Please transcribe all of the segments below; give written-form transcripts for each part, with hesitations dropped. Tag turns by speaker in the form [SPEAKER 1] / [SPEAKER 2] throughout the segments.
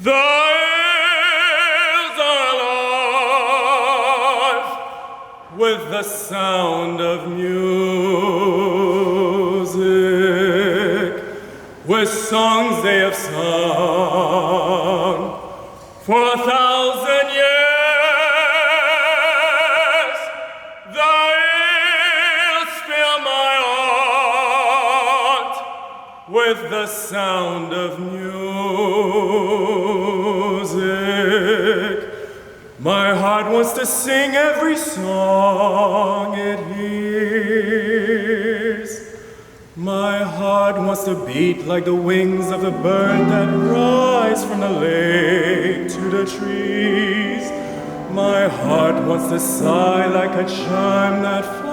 [SPEAKER 1] The hills are alive with the sound of music, with songs they have sung for 1,000 years. The hills fill my heart with the sound of music. My heart wants to sing every song it hears. My heart wants to beat like the wings of the bird that rise from the lake to the trees. My heart wants to sigh like a chime that flies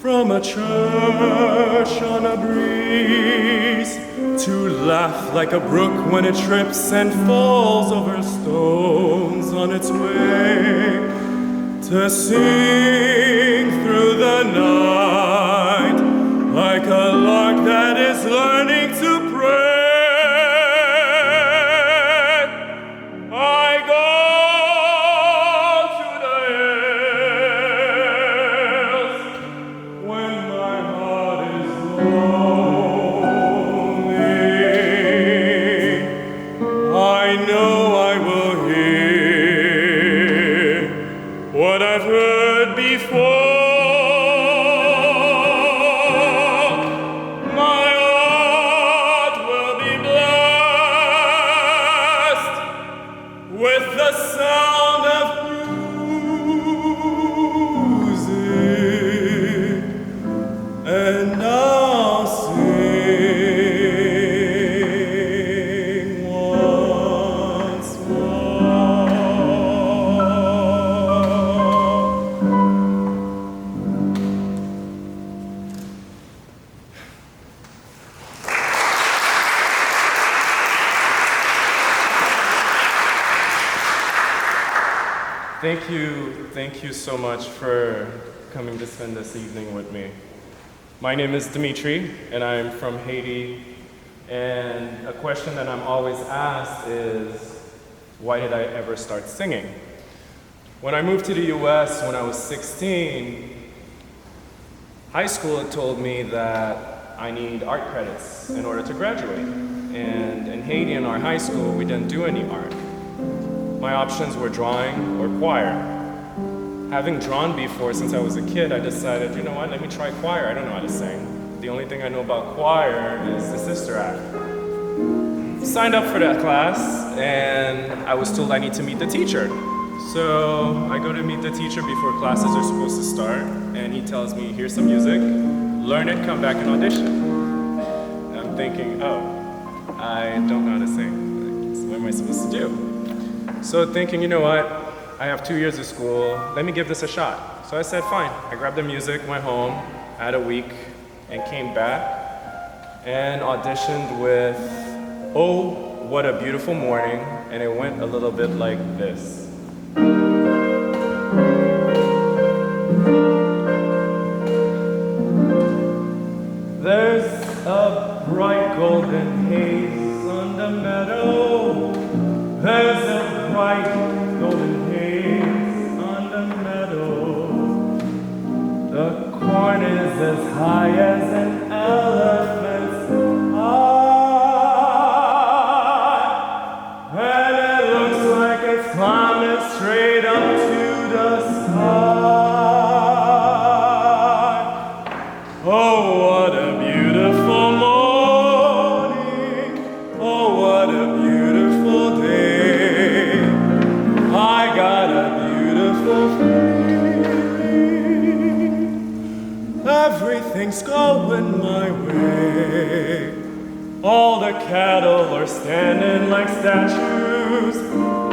[SPEAKER 1] from a church on a breeze, to laugh like a brook when it trips and falls over stones on its way, to sing through the night like a lark that is learning to pray. I go to the hills when my heart is lonely. I know I will hear what I've heard before. My heart will be blessed with the sound of music, and I'll sing once more. Thank you so much for coming to spend this evening with me. My name is Dimitry, and I'm from Haiti, and a question that I'm always asked is, why did I ever start singing? When I moved to the US when I was 16, high school had told me that I need art credits in order to graduate. And in Haiti, in our high school, we didn't do any art. My options were drawing or choir. Having drawn before since I was a kid, I decided, you know what, let me try choir. I don't know how to sing. The only thing I know about choir is the Sister Act. Signed up for that class, and I was told I need to meet the teacher. So I go to meet the teacher before classes are supposed to start, and he tells me, here's some music, learn it, come back and audition. And I'm thinking, oh, I don't know how to sing. So what am I supposed to do? So thinking, you know what, I have 2 years of school, let me give this a shot. So I said, fine. I grabbed the music, went home, had a week, and came back and auditioned with Oh, What a Beautiful Morning, and it went a little bit like this. There's a bright golden haze on the meadow. There's a bright golden haze on the meadow. The corn is as high as an elephant's eye, and it looks like it's climbing straight up to the sky. Oh, what a beautiful morning. Oh, what a beautiful day. I got a beautiful feeling. Everything's going my way. All the cattle are standing like statues.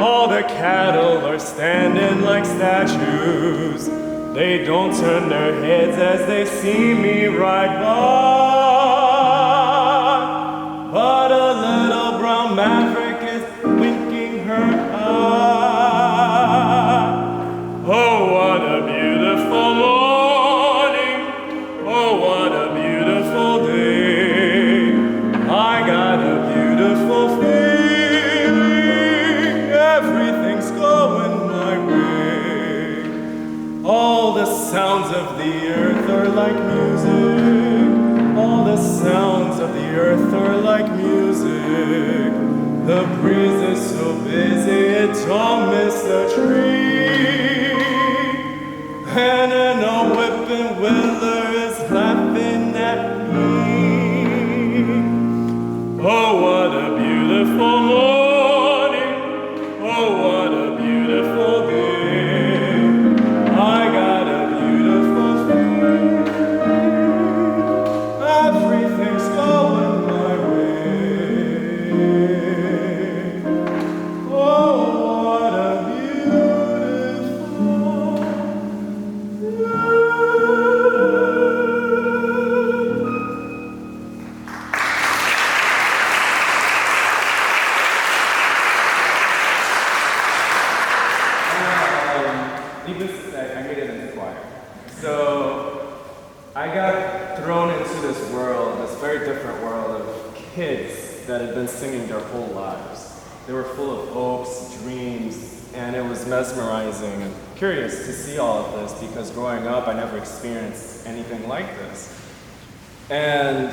[SPEAKER 1] All the cattle are standing like statues. They don't turn their heads as they see me ride by. But a little brown maverick is winking her eye. Oh, what a beautiful morning. Oh, what a beautiful day. I got a beautiful like music. All the sounds of the earth are like music. The breeze is so busy it don't miss a tree. And an old whipping willow is laughing at me. Oh, what a beautiful morning. Oh, what a beautiful day. I got a beautiful feeling. Everything's going my way. Oh, what a beautiful needless to say, I made it in the choir. So I got thrown into this world, this very different world of kids that had been singing their whole lives. They were full of hopes, dreams, and it was mesmerizing and curious to see all of this because growing up, I never experienced anything like this. And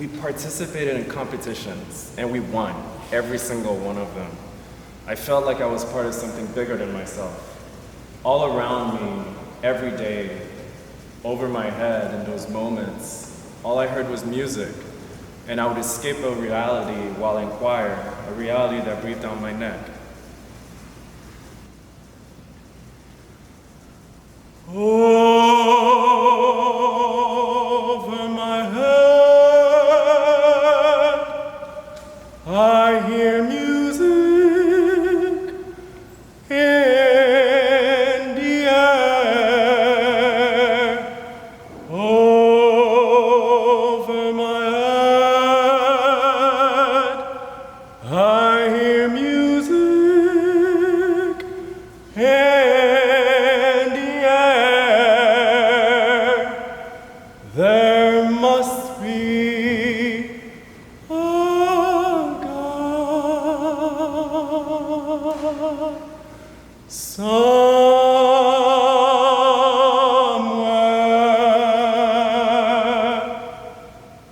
[SPEAKER 1] we participated in competitions, and we won every single one of them. I felt like I was part of something bigger than myself. All around me, every day, over my head in those moments, all I heard was music, and I would escape a reality while in choir, a reality that breathed down my neck. Over my head, I hear music in the air. Over my head, I hear music in the air. There must be a God somewhere.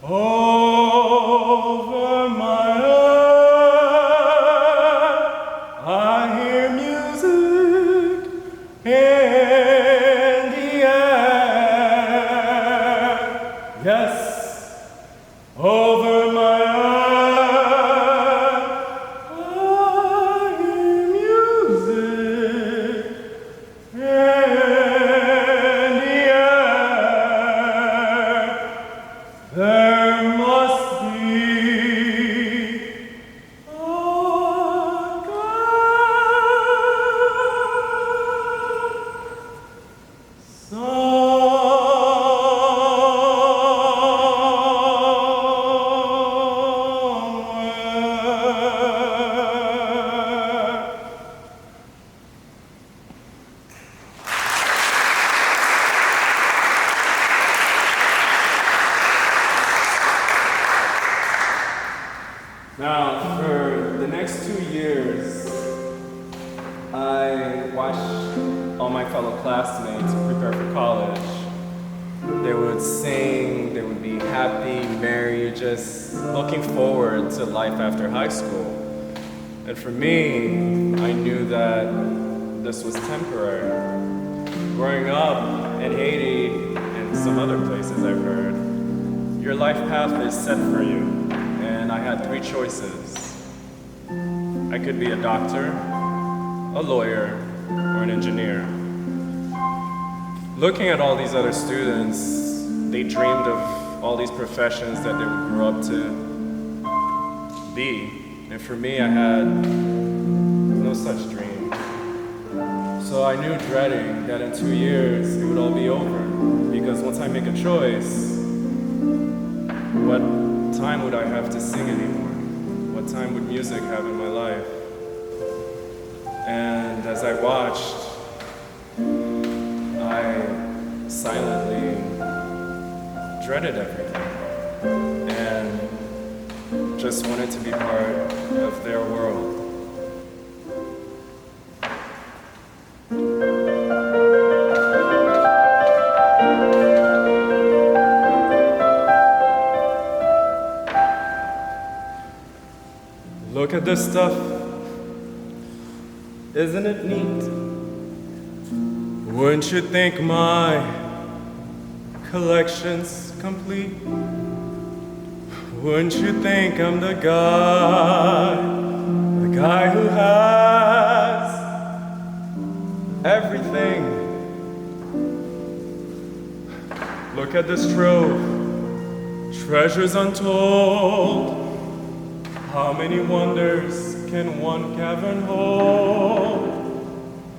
[SPEAKER 1] Over my head, I hear music in the air. Yes, over my head, I hear music in the air. There must be a Now, for the next 2 years, I watched all my fellow classmates prepare for college. They would sing, they would be happy, merry, just looking forward to life after high school. And for me, I knew that this was temporary. Growing up in Haiti and some other places I've heard, your life path is set for you. And I had 3 choices. I could be a doctor, a lawyer, or an engineer. Looking at all these other students, they dreamed of all these professions that they would grow up to be. And for me, I had no such dream. So I knew dreading that in 2 years, it would all be over. Because once I make a choice, what time would I have to sing anymore? What time would music have in my life? And as I watched, I silently dreaded everything and just wanted to be part of their world. Look at this stuff. Isn't it neat? Wouldn't you think my collection's complete? Wouldn't you think I'm the guy who has everything? Look at this trove, treasures untold. How many wonders can one cavern hold?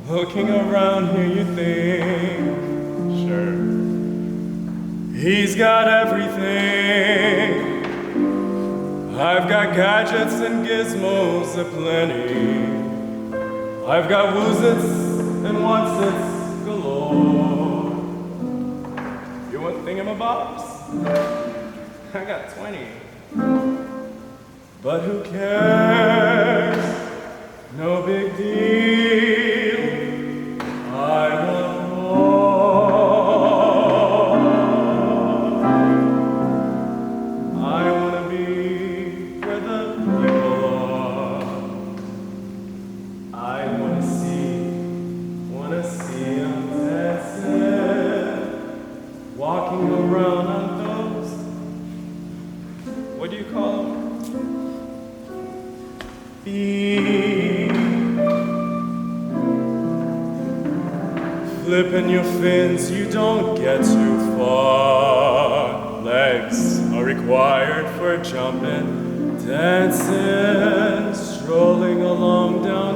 [SPEAKER 1] Looking around here you think, sure, he's got everything. I've got gadgets and gizmos aplenty. I've got woozits and whatsits galore. You want thingamabobs? I got 20. But who cares? No big deal. I want more. I want to be where the people are. I want to see them dancing, walking around on those, what do you call them? Flipping your fins, you don't get too far. Legs are required for jumping, dancing, strolling along down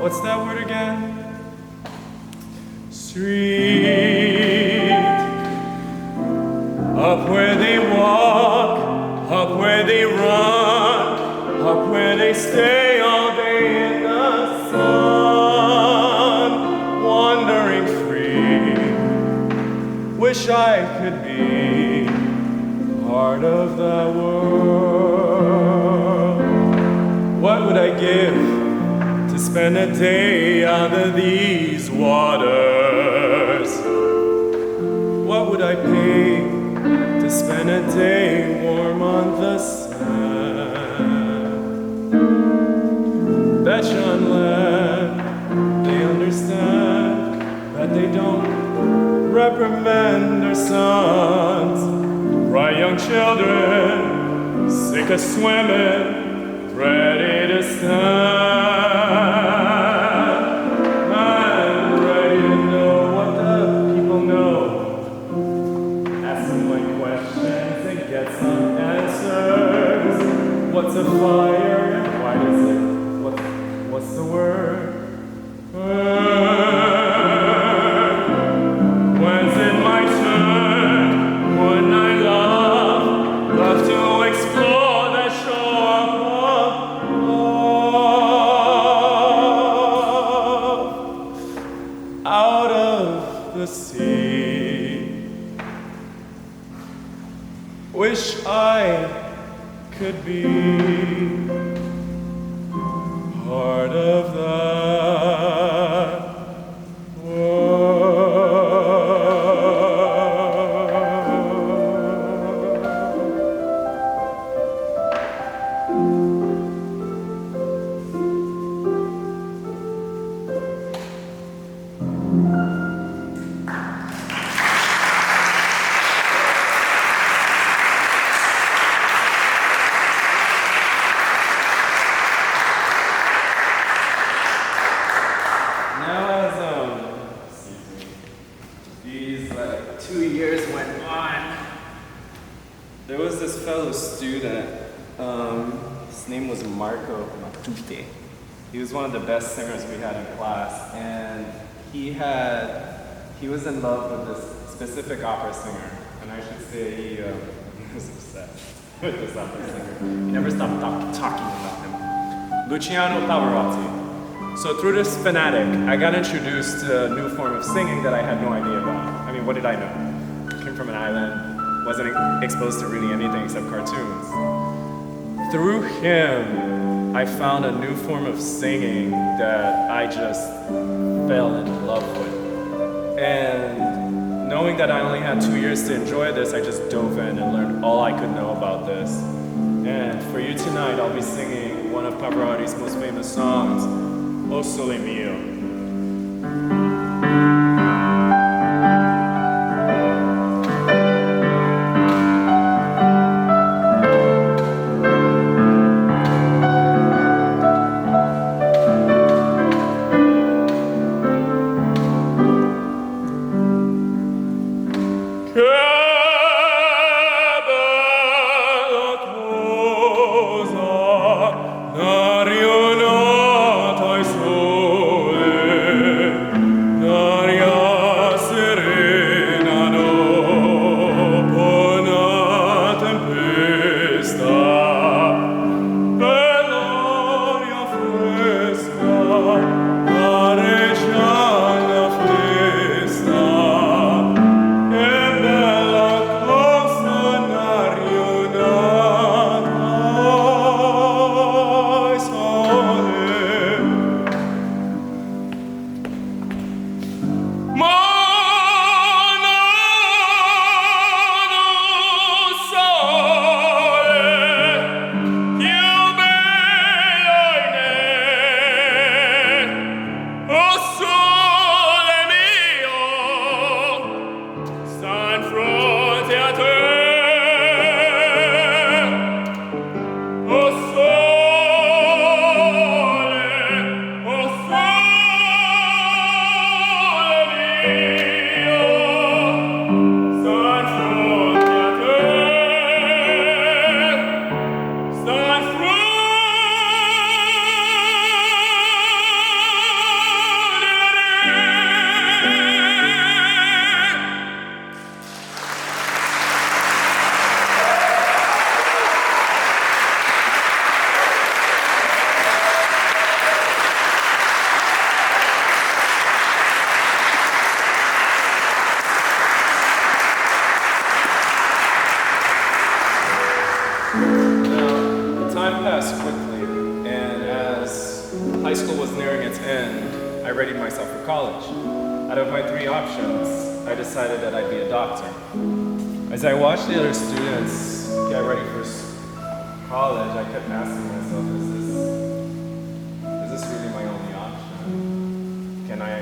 [SPEAKER 1] what's that word again? Street. Up where they walk, up where they run, up where they stay all day in the sun, wandering free. Wish I could be part of that world. What would I give to spend a day under these waters? What would I pay to spend a day warm on the sand? Bet you on land, they understand that they don't reprimand their sons. Bright young children, sick of swimming, ready to stand. I'm ready to know what the people know. Ask them my questions and get some answers. What's a fire and why does it? What's the word? When's it my turn? Wouldn't I love to explore that shore of love out of the sea? Wish I could be part of that world. These 2 years went on. There was this fellow student, his name was Marco Matute. He was one of the best singers we had in class, and he was in love with this specific opera singer, and I should say he was obsessed with this opera singer. He never stopped talking about him. Luciano Pavarotti. So through this fanatic, I got introduced to a new form of singing that I had no idea about. I mean, what did I know? Came from an island, wasn't exposed to really anything except cartoons. Through him, I found a new form of singing that I just fell in love with. And knowing that I only had 2 years to enjoy this, I just dove in and learned all I could know about this. And for you tonight, I'll be singing one of Pavarotti's most famous songs, O Sole Mio. High school was nearing its end. I readied myself for college. Out of my three options, I decided that I'd be a doctor. As I watched the other students get ready for college, I kept asking myself, is this really my only option? Can I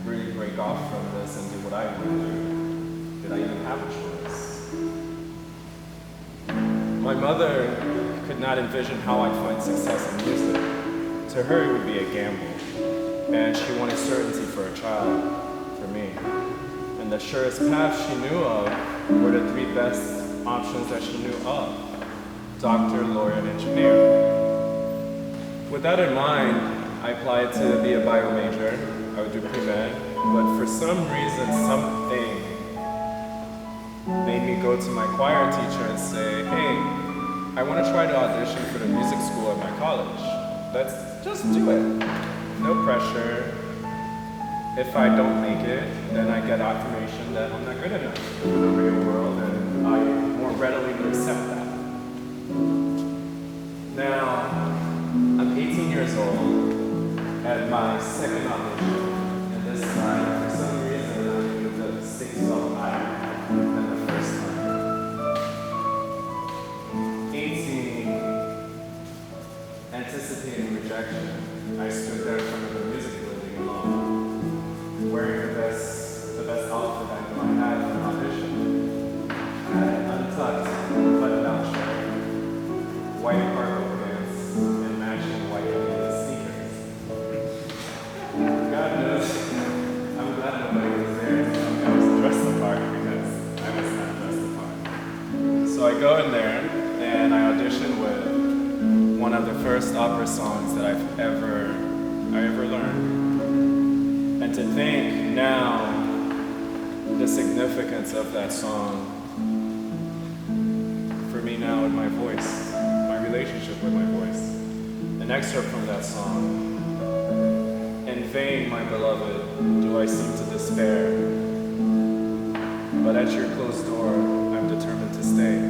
[SPEAKER 1] really break off from this and do what I want to do? Did I even have a choice? My mother could not envision how I'd find success in music. To her, it would be a gamble, and she wanted certainty for a child, for me. And the surest path she knew of were the three best options that she knew of: doctor, lawyer, and engineer. With that in mind, I applied to be a bio major. I would do pre-med, but for some reason, something made me go to my choir teacher and say, hey, I want to try to audition for the music school at my college. Let's just do it. No pressure. If I don't make it, then I get affirmation that I'm not good enough in the real world, and I more readily would accept that. Now, I'm 18 years old at my second audition, and this time, for some reason, I knew the stakes felt higher than the first time. 18, anticipating rejection, I stood there in front of the music building alone, wearing the best outfit I knew I had for an audition. I had an untucked, button-down shirt, white cargo pants, and matching white Adidas sneakers. God knows, I'm glad nobody was there to tell me I was dressed the part, because I was not dressed the part. So I go in there, and I audition with one of the first opera songs that I ever learned. And to think now the significance of that song for me now in my voice, my relationship with my voice. An excerpt from that song. In vain, my beloved, do I seem to despair, but at your closed door, I'm determined to stay.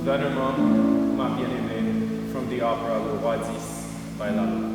[SPEAKER 1] Venellement, ma bien-aimée, from the opera Le Roi Dix by Lalo.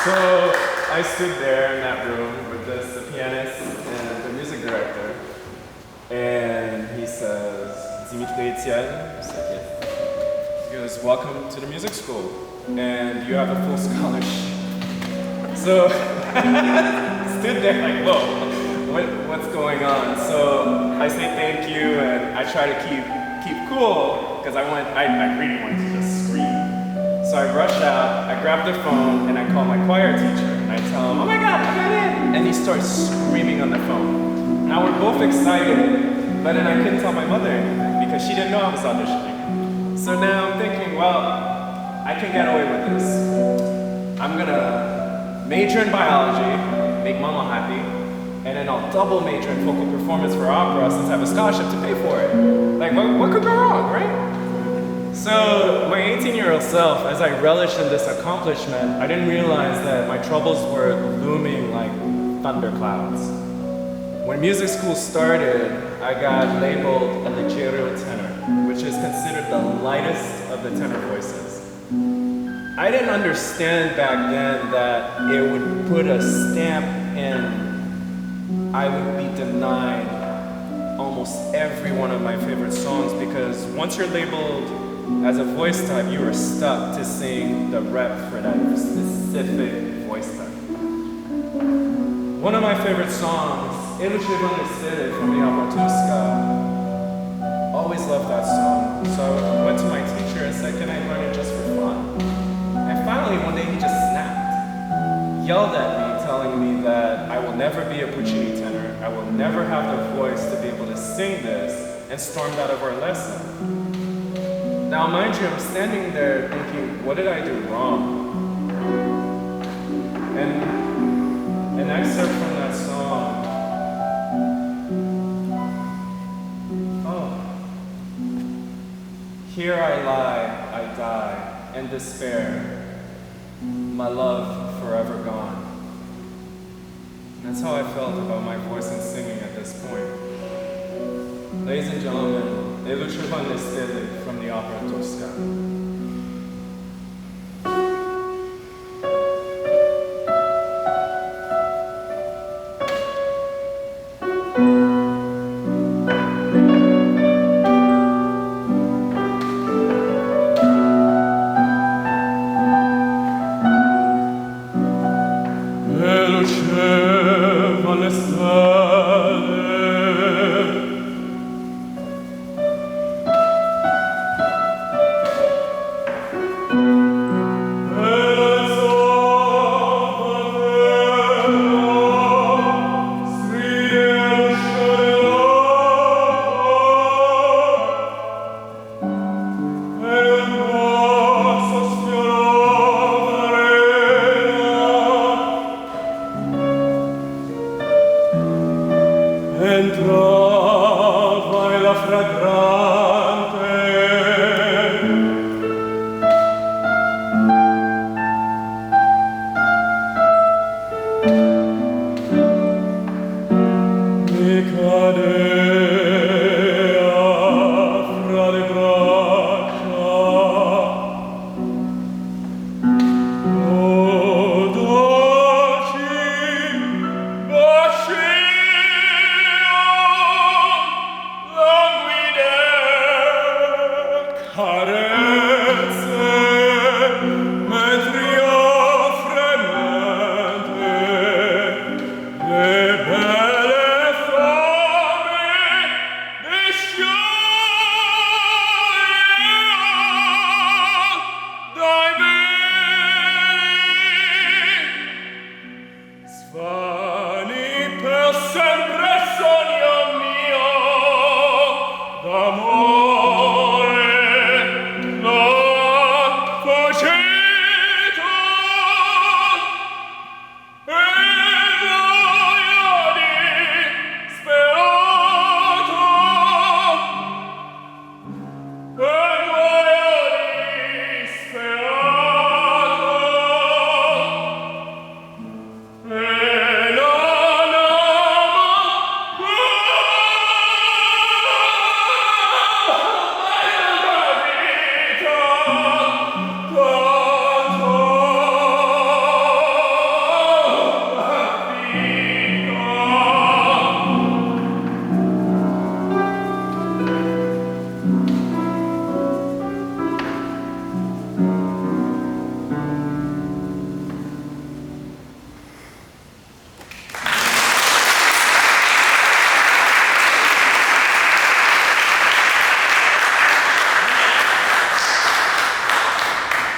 [SPEAKER 1] So I stood there in that room with the pianist and the music director, and he says, Dimitry Etienne? I said, yes. He goes, welcome to the music school, and you have a full scholarship. So I stood there like, whoa, what's going on? So I say thank you, and I try to keep cool, because I really wanted to just scream. So I rush out, I grab the phone, and I call my choir teacher, and I tell him, oh my God, I got in! And he starts screaming on the phone. Now we're both excited, but then I couldn't tell my mother anything, because she didn't know I was auditioning. So now I'm thinking, well, I can get away with this. I'm gonna major in biology, make mama happy, and then I'll double major in vocal performance for opera since I have a scholarship to pay for it. Like, what could go wrong, right? So, my 18-year-old self, as I relished in this accomplishment, I didn't realize that my troubles were looming like thunderclouds. When music school started, I got labeled a leggero tenor, which is considered the lightest of the tenor voices. I didn't understand back then that it would put a stamp in, I would be denied almost every one of my favorite songs, because once you're labeled as a voice type, you are stuck to sing the rep for that specific voice type. One of my favorite songs, Alistair from the Opera Tosca, always loved that song. So I went to my teacher and said, can I learn it just for fun? And finally, one day he just snapped, yelled at me, telling me that I will never be a Puccini tenor, I will never have the voice to be able to sing this, and stormed out of our lesson. Now, mind you, I'm standing there thinking, what did I do wrong? And an excerpt from that song, here I lie, I die, and despair, my love forever gone. That's how I felt about my voice and singing at this point. Ladies and gentlemen, Alistair from the Opera Tosca.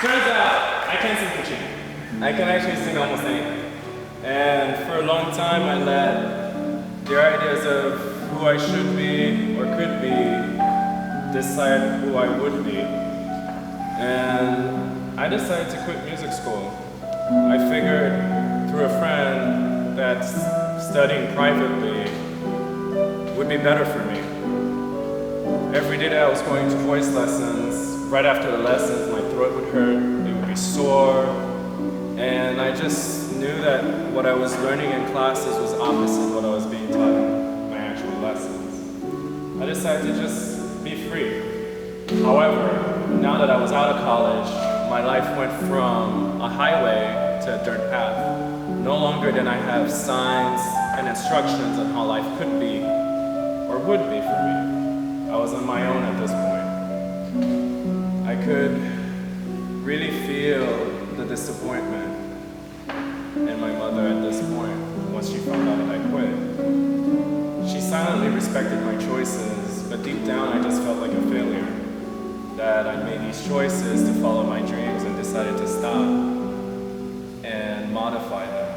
[SPEAKER 1] Turns out, I can sing Kuching. I can actually sing almost anything. And for a long time, I let the ideas of who I should be or could be decide who I would be. And I decided to quit music school. I figured through a friend that studying privately would be better for me. Every day that I was going to voice lessons, right after the lessons, my throat would hurt, it would be sore, and I just knew that what I was learning in classes was opposite what I was being taught in my actual lessons. I decided to just be free. However, now that I was out of college, my life went from a highway to a dirt path. No longer did I have signs and instructions on how life could be or would be for me. I was on my own at this point. I could really feel the disappointment in my mother at this point once she found out that I quit. She silently respected my choices, but deep down I just felt like a failure. That I made these choices to follow my dreams and decided to stop and modify them.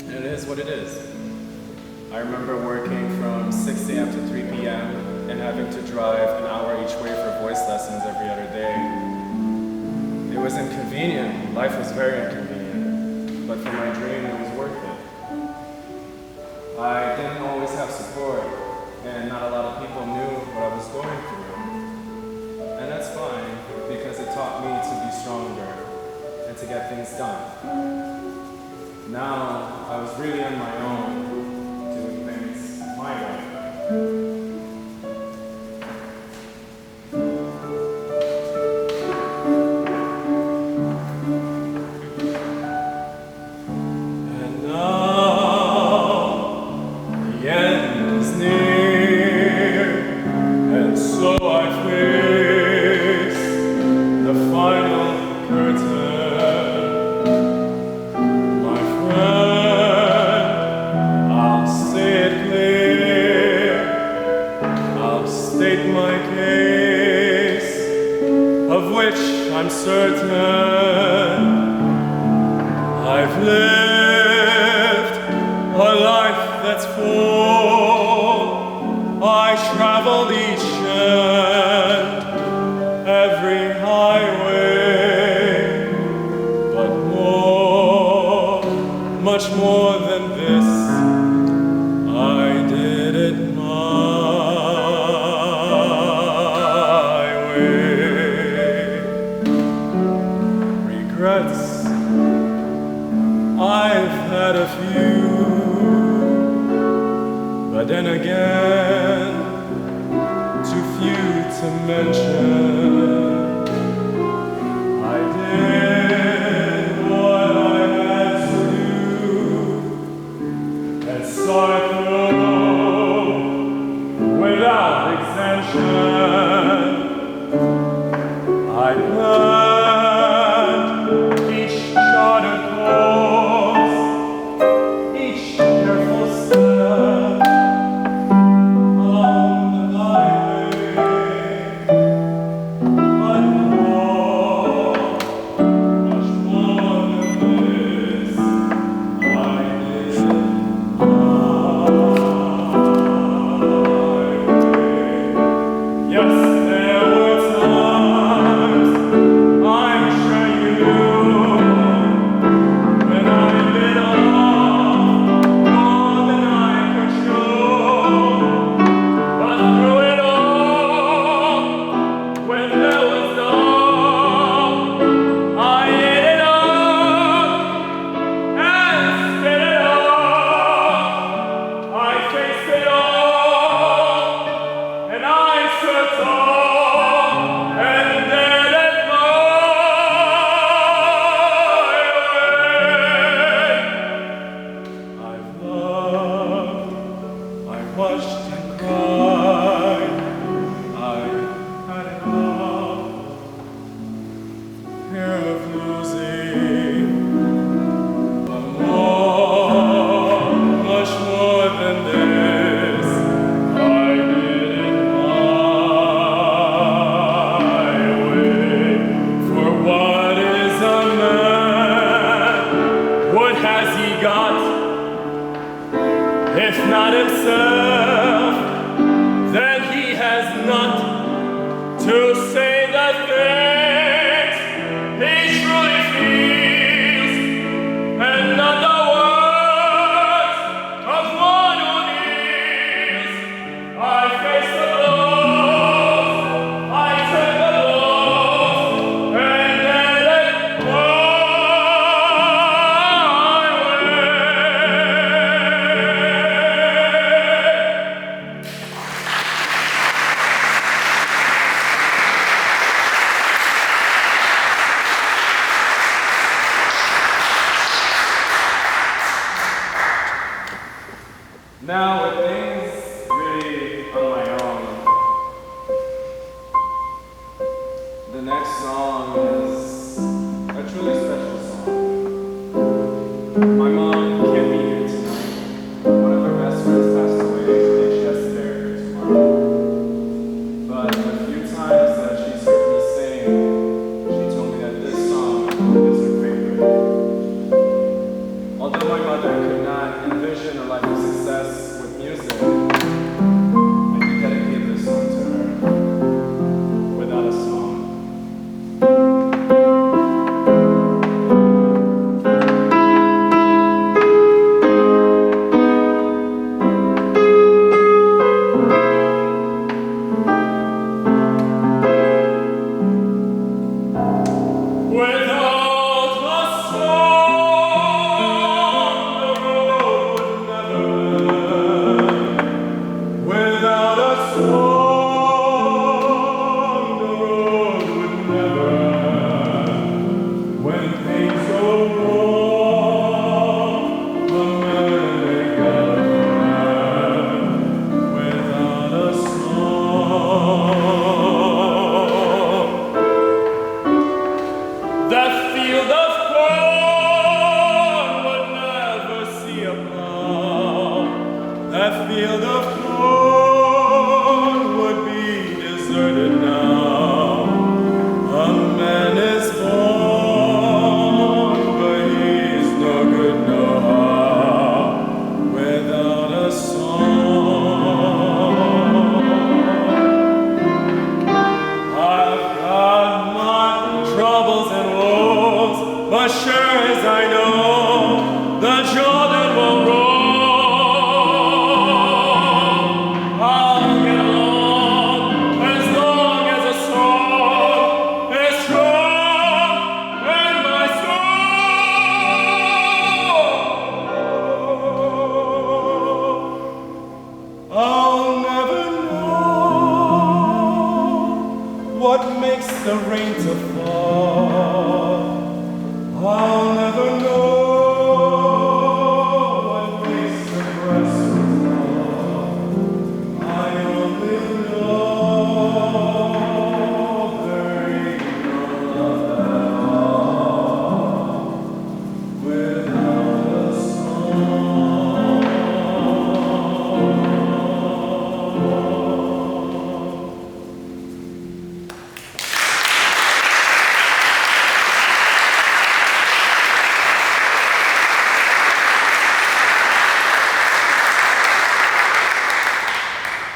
[SPEAKER 1] And it is what it is. I remember working from 6 a.m. to 3 p.m. and having to drive an hour each way for voice lessons every other day. It was inconvenient. Life was very inconvenient. But for my dream, it was worth it. I didn't always have support, and not a lot of people knew what I was going through. And that's fine, because it taught me to be stronger and to get things done. Now, I was really on my own, doing things my way.
[SPEAKER 2] I'm certain I've lived a life that's full. I traveled each and every highway, but more, much more than this, I did it my to mention. I did what I had to do, and saw it through without exemption. I planned each charted course, each careful step along the highway, but more, much more than this, I did yes, there were times, I'm sure you knew, when I bit off more than I could chew. But through it all, when there was no, I ate it up and spit it all. I faced it all, and I took all, and did it my way. I've loved, I watched and cried, I had enough, fear of losing, but more, much more than this, I did it my way. For what is a man? What has he got? If not himself, then he has not to say the things he truly feels, and not the words of one who kneels. I face the blows, I take the blows, and let it my way.
[SPEAKER 1] Now, with things really on my own, the next song is a truly special song. My mom can't be here tonight. One of her best friends passed away, and she has to bury her tomorrow. But the few times that she's heard me sing, she told me that this song is her favorite. Although my mother could not envision a life of success with music, I can dedicate this song to her without a song.
[SPEAKER 2] Without a song, the road would never end. Without a song, the road would never end. When things go wrong, the man may get without a song. That field of corn would never see a plow. That field of corn would be deserted now. A man is born, but he's no good no how without a song.
[SPEAKER 1] makes the rain to fall. I'll never know what makes the grass to fall. I only know there ain't no love at all without a song.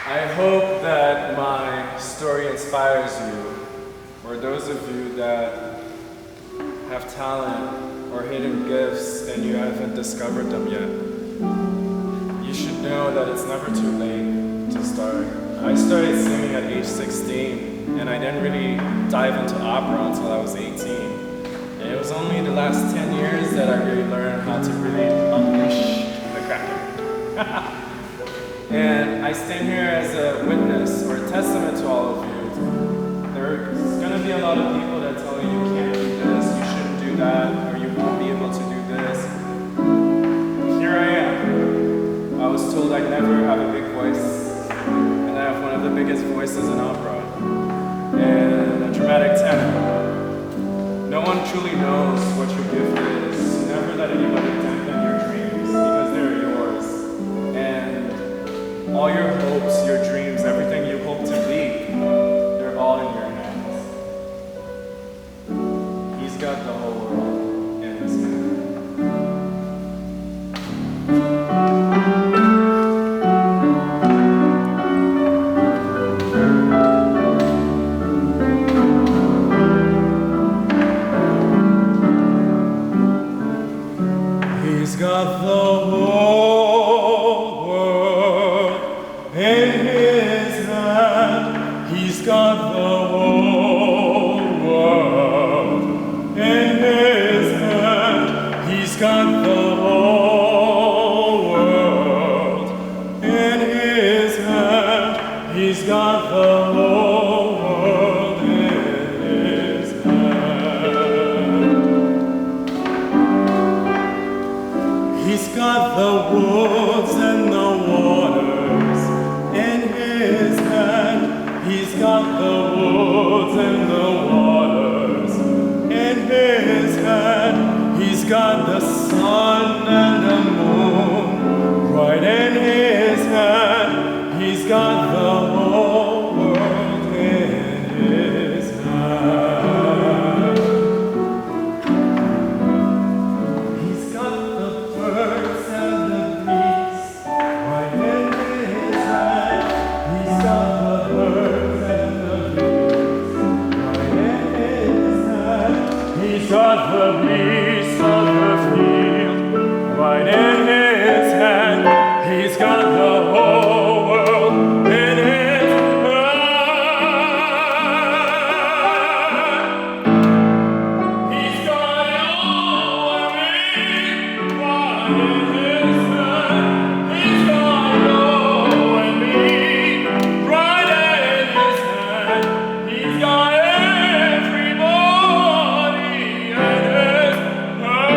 [SPEAKER 1] I hope that my story inspires you, or those of you that have talent or hidden gifts and you haven't discovered them yet. You should know that it's never too late to start. I started singing at age 16, and I didn't really dive into opera until I was 18. And it was only the last 10 years that I really learned how to really unleash the kraken. And I stand here as a witness or a testament to all of you. There's going to be a lot of people that tell you you can't do this, you shouldn't do that, or you won't be able to do this. Here I am. I was told I'd never have a big voice, and I have one of the biggest voices in opera, and a dramatic tenor. No one truly knows what your gift is. Never let anybody dampen your dreams, because they're yours. And all your hopes, your dreams, everything you hope to be, they're all in your hands. He's got the whole world in his hands. He's got the whole world in his hand. He's got the whole world in his hand. He's got the whole world in his hand. He's got the whole world in his hand. He's got the woods and the waters in his hand. He's got the woods and the waters in his hand. He's got the sun and the moon right in his hand. He's got the whole world in his hand. He's got the birds and the bees right in his hand. He's got the birds and the bees right in his hand. He's got the beasts of the field right in his hand. He's got the whole world in his hand. He's got it all I need right in his hand. He's got it all I need right in his hand. He's got everybody in his hand.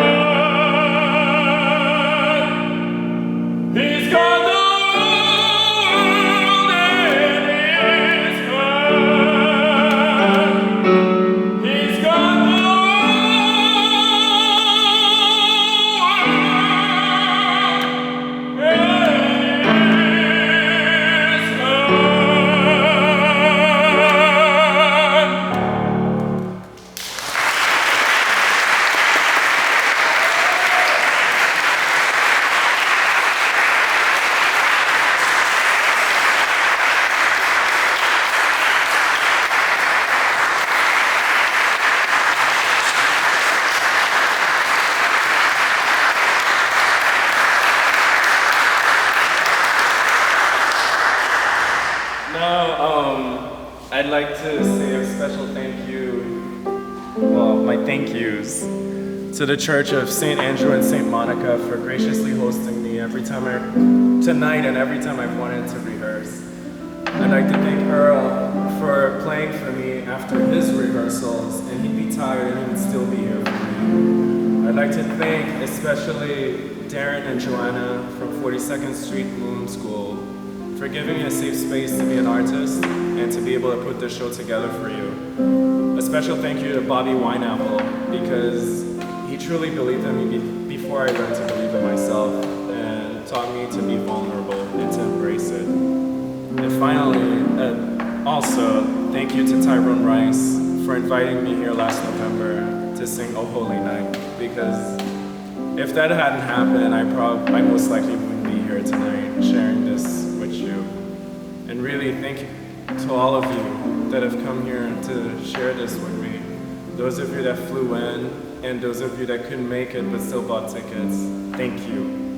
[SPEAKER 1] He's got the world in his hand. He's got the world in his hand. Now, I'd like to say a special thank you, well, my thank yous, to the Church of St. Andrew and St. Monica for graciously hosting me tonight and every time I've wanted to rehearse. I'd like to thank Earl for playing for me after his rehearsals, and he'd be tired and he would still be here for me. I'd like to thank especially Darren and Joanna from 42nd Street Moon School for giving me a safe space to be an artist and to be able to put this show together for you. A special thank you to Bobby Wineapple because he truly believed in me before I learned to believe in myself and taught me to be vulnerable and to embrace it. And finally, also, thank you to Tyrone Rice for inviting me here last November to sing Oh Holy Night, because if that hadn't happened, I most likely wouldn't be here tonight sharing this with you. And really, thank you to all of you that have come here to share this with me. Those of you that flew in, and those of you that couldn't make it but still bought tickets, thank you.